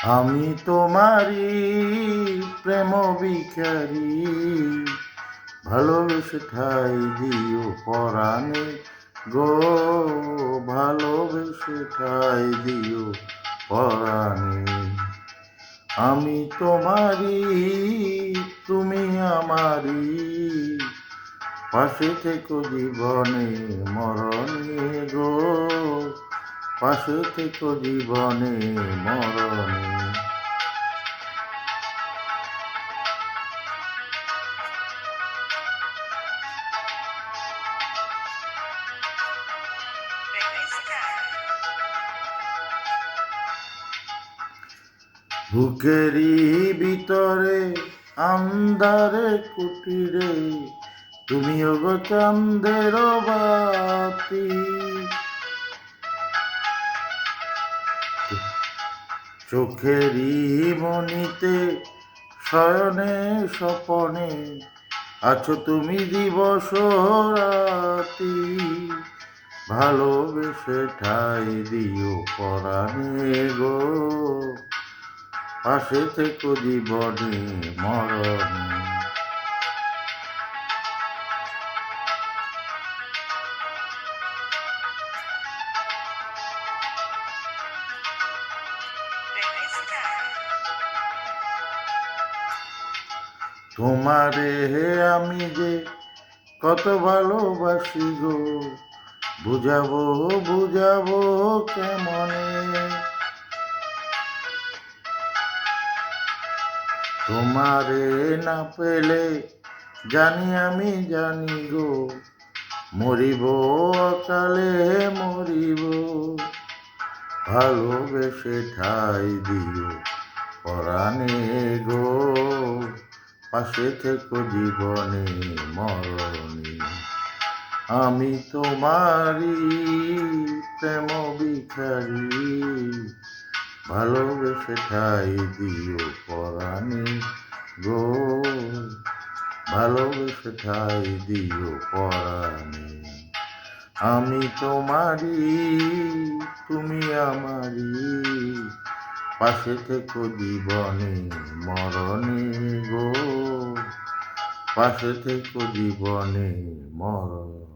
আমি তোমারই প্রেম ভিখারি, ভালোবেসে ঠাই দিও পরাণে গো, ভালোবেসে ঠাই দিও পরাণে। আমি তোমারই, তুমি আমারই, পাশে থেকো জীবনে মরণে গো, পাশে থেকো জীবনে মরণে। বুকেরই ভিতরে আন্ধারে কুটিরে, তুমিও গো চাঁদের বাতি, চোখেরই মনিতে শয়নে স্বপনে আছো তুমি দিবস রাতি, ভালোবেসে ঠাই দিও পরাণে গো, পাশে থেকো জীবনে মরণে। তোমারে আমি যে কত ভালোবাসি গো, বুঝাবো বুঝাবো কেমনে, তোমারে না পেলে জানি আমি জানি গো, মরিব অকালে মরিব, ভালোবেসে ঠাই দিও পরাণে গো, পাশে থেকো জীবনে মরণে। আমি তোমারই প্রেম ভিখারি, ভালোবেসে ঠাই দিও পরাণে গো, ভালোবেসে ঠাই দিও পরাণে। আমি তোমারই, তুমি আমারই, পাশে থেকো জীবনে মরণে গো, পাশে থেকো জীবনে মরণে।